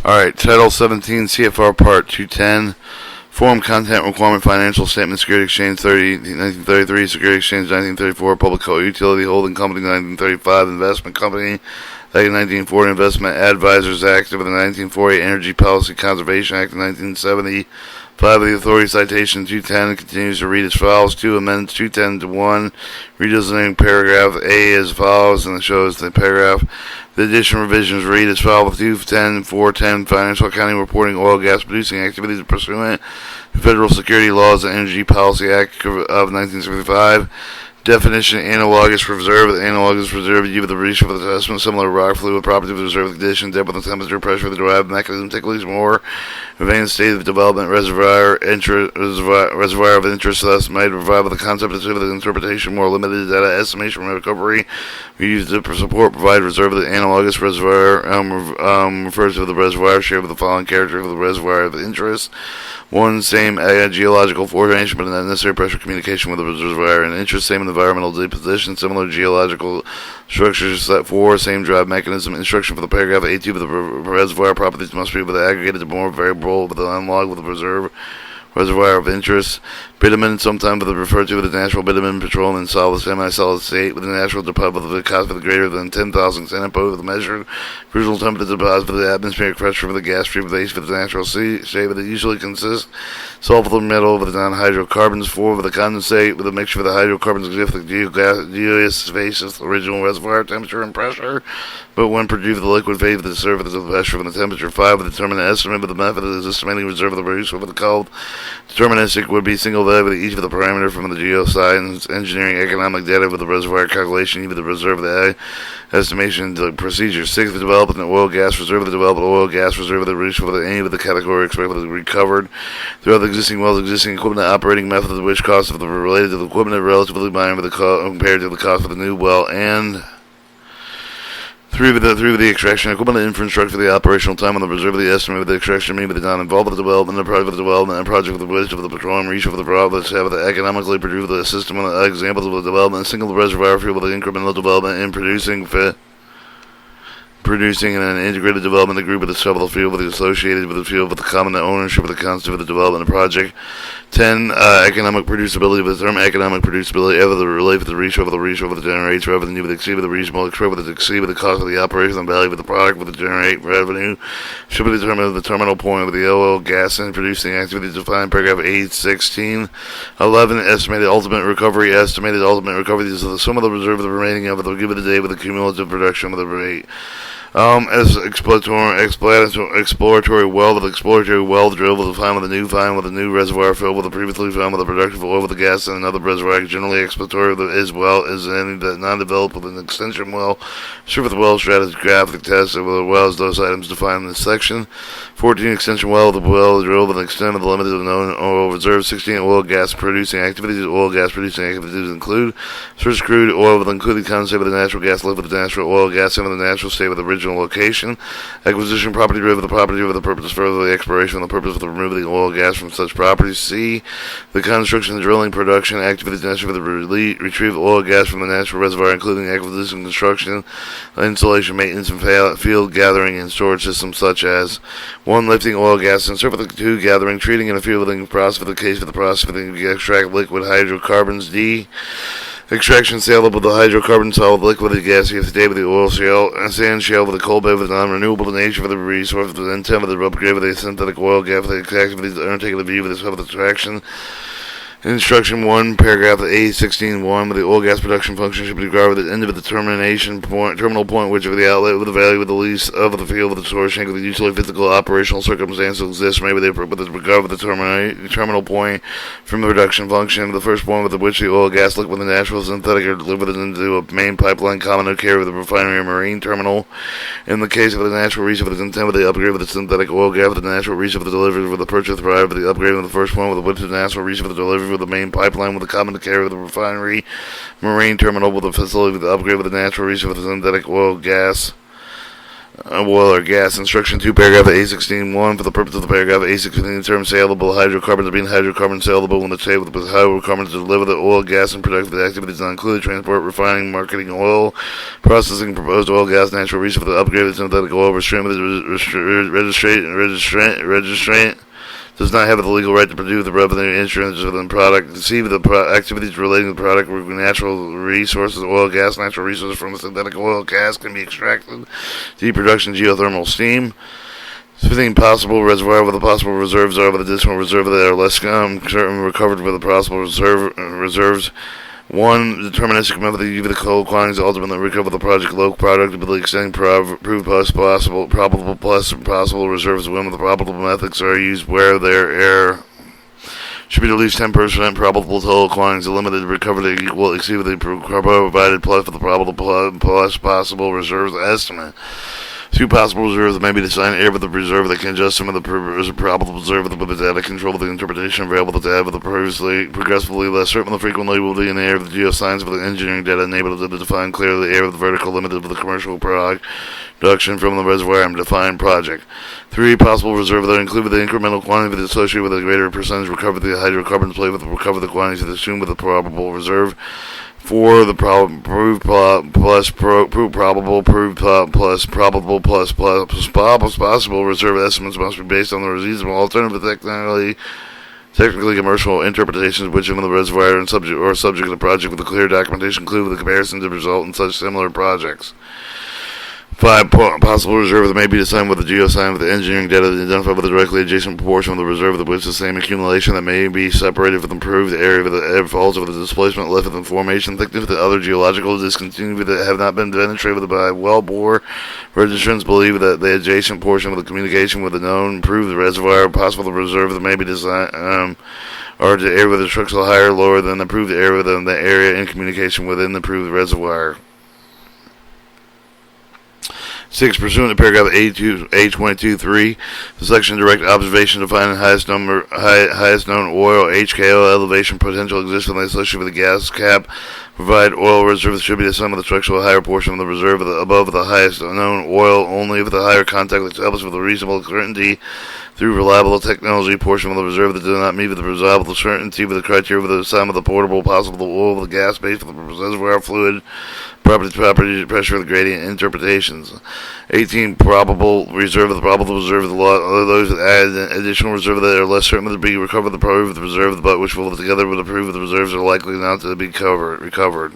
Alright, Title 17 Cfrr Part 210. Form Content Requirement Financial Statement Security Exchange 1933, Security Exchange 1934, Public Utility Holding Company 1935, Investment Company Act 1940, Investment Advisors Act of the 1940, Energy Policy Conservation Act of 1970. 5 of the authority citation 210 continues to read as follows. 2 amends 210 to 1, redesignating paragraph A as follows, and it shows the paragraph. The additional revisions read as follows. 210 410 Financial Accounting Reporting Oil Gas Producing Activities pursuant to Federal Security Laws and Energy Policy Act of 1975. Definition: analogous reserve. The analogous reserve used with the reach of the assessment similar to rock fluid property of the reserve condition, depth of the temperature, pressure of the derived mechanism, typically more advanced state of development, reservoir of interest, thus might provide with the concept of the interpretation more limited data estimation from recovery. We use to support provide reserve of the analogous reservoir refers to the reservoir share of the following character of the reservoir of interest. 1. Same geological formation, but not necessary pressure communication with the reservoir and interest. Same environmental deposition, similar geological structures. Set 4. Same drive mechanism. Instruction for the paragraph A2 of the reservoir properties must be with the aggregated to more variable with the analog with the reservoir of interest. Bitumen, sometimes referred to as the natural bitumen, petroleum in solid, semi-solid state, with a natural deposit of the cost of greater than 10,000 centipoise with the measured crucial temperature deposit of the atmospheric pressure of the gas stream base for the natural state, but it usually consists sulfur metal with the non-hydrocarbons. 4. With the condensate with a mixture of the hydrocarbons exist the gaseous phase of the original reservoir temperature and pressure, but when produced the liquid phase of the surface of the pressure and the temperature. 5. With determine the estimate of the method is estimating reserve of the producer with the called deterministic would be single value with each of the parameter from the geoscience engineering economic data with the reservoir calculation even the reserve of the estimation the procedure. 6. The development of oil gas reserve of the developed oil gas reserve of the reach for any of the category expected to be recovered throughout the existing wells, existing equipment operating methods of which cost of the related to the equipment are relatively minor with the compared to the cost of the new well. And 3. With the extraction equipment and infrastructure for the operational time on the reserve of the estimate with the extraction mean but not involved with the development, the project of the development, and project with the waste of the petroleum reach of the province have the economically produced the system on the examples of the development, single reservoir field with the incremental development in producing an integrated development group with the several field with the associated with the field with the common ownership of the concept of the development of the project. 10. Economic producibility. With the term economic producibility, ever the relate with the reach over the generates revenue with the exceed with the reasonable express with the exceed with the cost of the operation and value of the product with the generate revenue should be determined at the terminal point with the oil, gas, and producing activity defined paragraph 816. 11. Estimated ultimate recovery. Estimated ultimate recovery is the sum of the reserve of the remaining of the given day with the cumulative production of the rate. As exploratory well with exploratory well drilled with a find with a new find with a new reservoir filled with a previously found with a production of oil with the gas and another reservoir. Generally exploratory as well as any that non-developed with an extension well. Sure with the well stratigraphic test of the wells those items defined in this section. 14. Extension well with the well drilled with an extent of the limit of known oil reserve. 16. Oil gas producing activities. Oil gas producing activities include source crude oil with included condensate with the natural gas liquid with the natural oil gas in the natural state with the original location. Acquisition property derivative of the property with the purpose further the exploration with the purpose of the removal of the oil gas from such properties. C. The construction, the drilling, production activities necessary for the retrieval of oil gas from the natural reservoir, including acquisition, construction, installation, maintenance, and field gathering and storage systems such as 1. Lifting oil gas and surface. 2. Gathering, treating, and fielding process for the case for the process for the extract liquid hydrocarbons. D. Extraction, sale of the hydrocarbon, solid liquid, the gaseous today with the oil shale, and sand shale with the coal bed with the non-renewable nature for the resource, with the intent of the upgrade with the synthetic oil gas, with the activities undertaken the view with the self-extraction. Instruction 1, paragraph A16.1, with the oil gas production function should be regarded with the end of the terminal point, which of the outlet with the value of the lease of the field with the source tank with the usually physical operational circumstances exist, maybe with regard with the terminal point from the reduction function. The first point with which the oil gas liquid with the natural synthetic are delivered into a main pipeline common to carry with the refinery or marine terminal. In the case of the natural reach of the intent with the upgrade with the synthetic oil gas with the natural reach of the delivery with the purchase prior with the upgrade with the first point with which the natural reach of the delivery with the main pipeline with the common to carry with the refinery, marine terminal with the facility with the upgrade with the natural reach of the synthetic oil gas. oil or gas. Instruction 2, paragraph A16.1. For the purpose of the paragraph A16, the term saleable hydrocarbons being hydrocarbons saleable when the trade with hydrocarbons to deliver the oil, gas, and productive activities not included, transport, refining, marketing oil, processing proposed oil, gas, natural resource for the upgraded synthetic oil, registrant does not have the legal right to produce the revenue insurance of the product. C, the activities relating to the product where natural resources, oil, gas, natural resources from the synthetic oil, gas can be extracted. D, production, geothermal steam. 15, possible reservoir where the possible reserves are with additional reserve that are less certain recovered with the possible reserves. 1, deterministic method of the coal quantities ultimately recover the project low productivity extending proved plus possible probable plus possible reserves when the probable methods are used where their error should be at least 10% probable total quantities. The limited recovery equal exceed the provided plus for the probable plus possible reserves estimate. 2, possible reserves may be assigned air with the reserve that can adjust some of the probable reserve with the data control of the interpretation available to data with the progressively less certain the frequently will be in the air of the geoscience with the engineering data enabled to define clearly the air of the vertical limit of the commercial production from the reservoir and defined project. 3, possible reserve that include the incremental quantity associated with a greater percentage recover the hydrocarbons play with recover the quantities assumed with the probable reserve. 4, the proved plus probable plus probable plus possible reserve estimates must be based on the reasonable alternative technically commercial interpretations which of the reservoir and subject of the project with a clear documentation include the comparison to result in such similar projects. 5, possible reserve that may be assigned with the geoscience with the engineering data to identify with the directly adjacent proportion of the reserve that which the same accumulation that may be separated from the improved area of the air falls with the displacement left within formation thickness of the other geological discontinuity that have not been penetrated by well-bore registrants believe that the adjacent portion of the communication with the known improved reservoir possible the reserve that may be designed or the area with the structural higher or lower than the approved area than the area in communication within the approved reservoir. 6, pursuant to paragraph A22.3, the section direct observation defining highest known oil HKO elevation potential exists when they associate with the gas cap. Provide oil reserves should be the sum of the structural higher portion of the reserve above the highest known oil only if the higher contact established with a reasonable certainty through reliable technology portion of the reserve that does not meet with the reliable certainty with the criteria with the sum of the portable possible oil with the gas base with the reservoir fluid property pressure the gradient interpretations. 18, probable reserve the probable reserve of the law those that add additional reserve that are less certain to be recovered the proof of the reserve but which will together with the proof of the reserves are likely not to be recovered.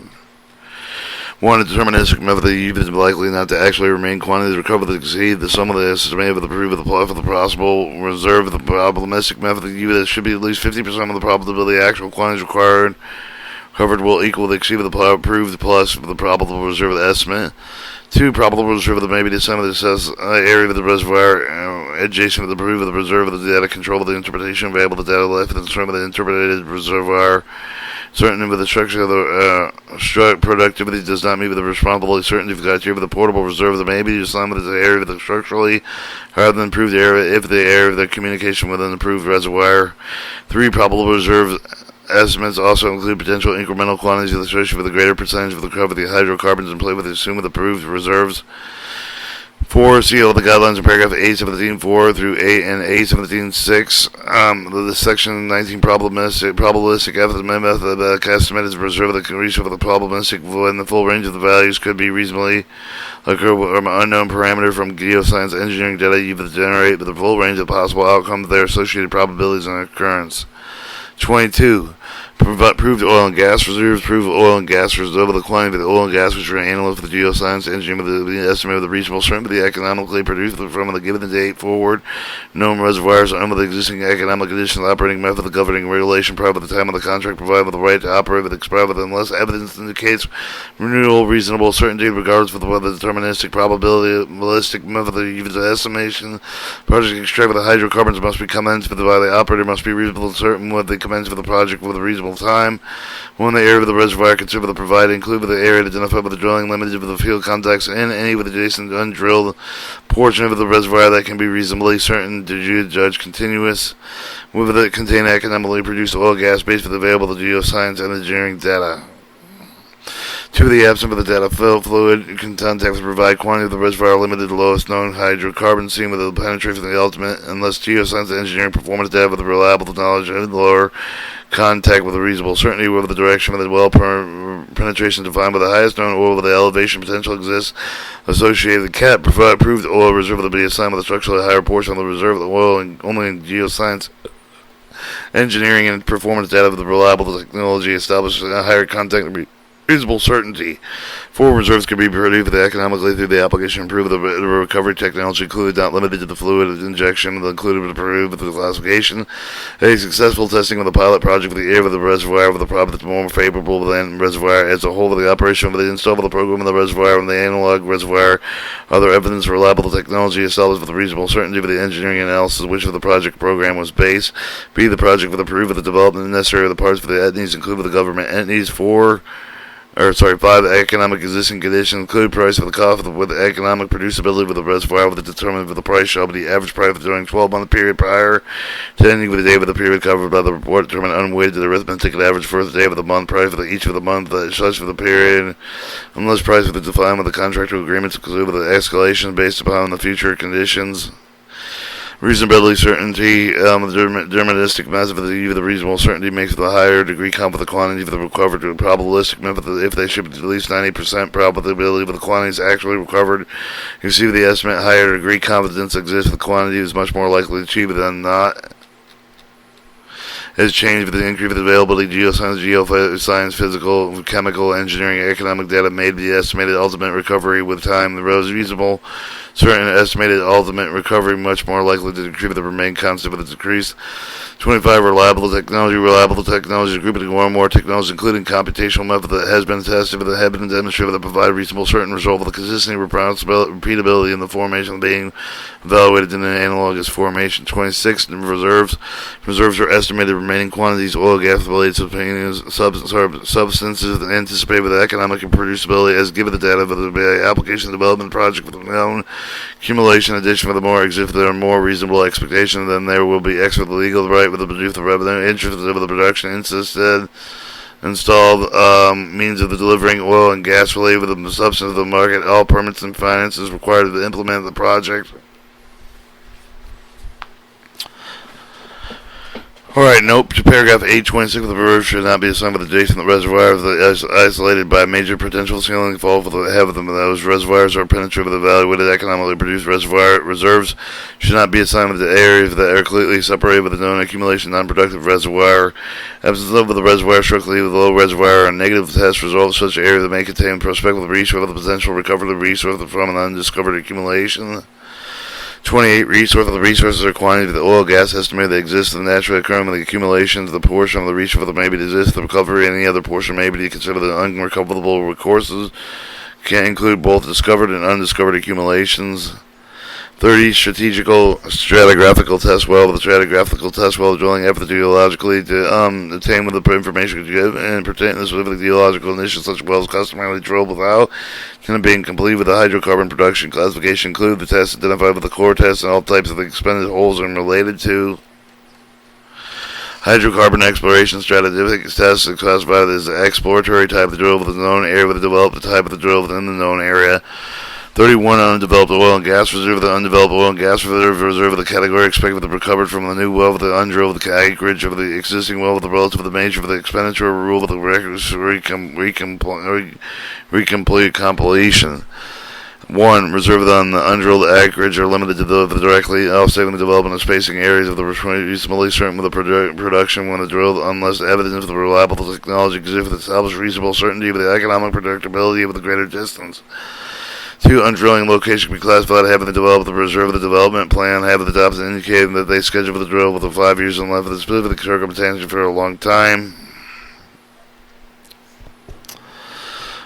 1, a deterministic method that is likely not to actually remain quantities recovered that exceed the sum of the estimated with the proof of the plot for the possible reserve of the probabilistic method that should be at least 50% of the probability actual quantities required covered will equal the exceed of the proved plus the probable reserve estimate. 2, probable reserve that may be the sum of the area of the reservoir adjacent to the proof of the reserve of the data control of the interpretation available to data left in the term of the interpreted reservoir. Certain with the structure of the productivity does not meet with the responsibility certainty of the criteria of the portable reserve that may be assigned with the area of the structurally higher than improved area if the area of the communication within the approved reservoir. 3, probable reserve estimates also include potential incremental quantities associated with a greater percentage of the cover of the hydrocarbons in play with the assumed approved reserves. 4, see all the guidelines in paragraph A17.4 through A17.6. The section 19 probabilistic method estimate is reserve the reach of the probabilistic when the full range of the values could be reasonably occur from an unknown parameter from geoscience engineering data you generate with the full range of possible outcomes their associated probabilities and occurrence. 22. Proved oil and gas reserves. Proved oil and gas reserves over the quantity of the oil and gas which are analyzed for the geoscience engineering with the estimate of the reasonable certainty economically produced from the given date forward. Known reservoirs under the existing economic conditions operating method the governing regulation prior to the time of the contract provide with the right to operate with expired unless evidence indicates renewal reasonable certainty regardless of whether the deterministic probabilistic method of estimation project extract with the hydrocarbons must be commenced by the operator must be reasonable certain with the commencement of the project with a reasonable time. When the area of the reservoir considered the provided include with the area identified with the drilling limited with the field contacts and any with adjacent undrilled portion of the reservoir that can be reasonably certain to judge continuous with it contain economically produced oil gas based with available geoscience and engineering data. 2. The absence of the data fluid contact to provide quantity of the reservoir limited to lowest known hydrocarbon seen with the penetration of the ultimate, unless geoscience engineering performance data with reliable knowledge and lower contact with a reasonable certainty whether the direction of the well penetration defined by the highest known oil with the elevation potential exists associated with CAT proved oil reserve to be assigned with a structurally higher portion of the reserve of the oil and only in geoscience engineering and performance data with the reliable technology established a higher contact reasonable certainty. 4. Reserves can be produced economically through the application and improve the recovery technology included, not limited to the fluid injection, included with the classification. A successful testing of the pilot project with the air of the reservoir with a problem that's more favorable than the reservoir as a whole with the operation of the install of the program of the reservoir and the analog reservoir. Other evidence of reliable technology established with a reasonable certainty of the engineering analysis which of the project program was based. B. The project with approve of the development necessary of the parts for the entities included with the government entities. 5. Economic existing conditions include price of the cost with the economic producibility with the reservoir with the determinant of the price shall be the average price during 12-month period prior to ending with the day of the period covered by the report determined unweighted to the arithmetic average for the day of the month price for each of the month such for the period unless price with the defined with the contractual agreements include with the escalation based upon the future conditions. Reasonability, certainty, the deterministic method of the reasonable certainty makes it a higher degree count with the quantity of the recovered. The probabilistic method, if they should be at least 90% probability of the quantities actually recovered, you see the estimate higher degree confidence exists. The quantity is much more likely to achieve than not. Has changed with the increase of the availability geoscience, physical, chemical, engineering, economic data made the estimated ultimate recovery with time. The road is reasonable. Certain estimated ultimate recovery much more likely to decrease the remain constant with a decrease. 25. Reliable technology. Reliable technology is a group of more and more technologies, including computational method that has been tested with the have been demonstrated that provide reasonable certain result with the consistency, repeatability, and the formation being evaluated in an analogous formation. 26. Reserves. Reserves are estimated remaining quantities oil, gas, related substances anticipated with economic and producibility as given the data of the application development project with known accumulation addition for the more exist there are more reasonable expectations then there will be extra the legal right with the produce the revenue interest of the production insisted installed means of the delivering oil and gas related with the substance of the market. All permits and finances required to implement the project. Alright, nope. To paragraph 826 of the reserve should not be assigned with adjacent to the reservoir if isolated by a major potential ceiling fall for the head of them. Those reservoirs are penetrated with evaluated economically produced reservoir reserves should not be assigned with the areas that are completely separated with a known accumulation non-productive reservoir. Absence of the reservoir strictly with the low reservoir and negative test result of such area that may contain prospective resource of the potential recovery of the resource from an undiscovered accumulation. 28. Resource of the resources or quantity of the oil gas estimated that exists in the naturally occurring with the accumulations. The portion of the resource that may be exist, the recovery, any other portion may be considered the unrecoverable recourses. Can include both discovered and undiscovered accumulations. 30. Stratigraphical test well. The stratigraphical test well drilling effort geologically to obtain with the information given and pertain to specific geological initiatives such wells customarily drilled without being complete with the hydrocarbon production classification include the tests identified with the core test and all types of expended holes and related to hydrocarbon exploration stratigraphic tests are classified as the exploratory type of the drill with the known area with the developed type of the drill within the known area. 31. Undeveloped oil and gas reserve. The undeveloped oil and gas reserve of the category expected with the recovered from the new well with the undrilled with the acreage of the existing well with the relative of the major of the expenditure rule with the recomplete compilation. 1. Reserved on the undrilled acreage are limited to the directly offsetting the development of spacing areas of the reasonably certain with the production when the drilled unless evidence of the reliable technology exists with established reasonable certainty of the economic predictability of the greater distance. 2. Undrilling location can be classified having the developed the reserve of the development plan, having the tops indicating that they schedule for the drill with the 5 years and left with the specific circumstances for a long time.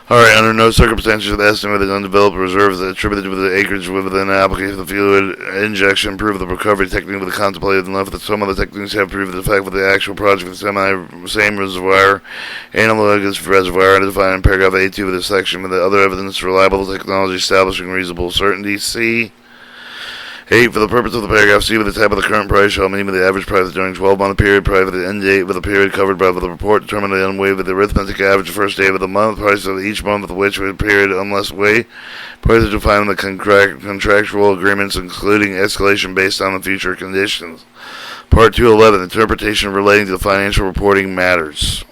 Alright, under no circumstances should the estimated undeveloped reserves attributed to the acreage within the application of the fluid injection prove the recovery technique with the contemplated and left that some of the techniques have proved the effect with the actual project with the same reservoir, analogous reservoir, defined in paragraph A2 of this section with the other evidence reliable technology establishing reasonable certainty. C. 8. For the purpose of the paragraph, C, with the type of the current price shall mean with the average price during 12-month period, prior to the end date, with the period covered by the report determined on way with the arithmetic average first day of the month, price of each month of which period unless way, prices defined in the contractual agreements, including escalation based on the future conditions. Part 211, interpretation relating to financial reporting matters.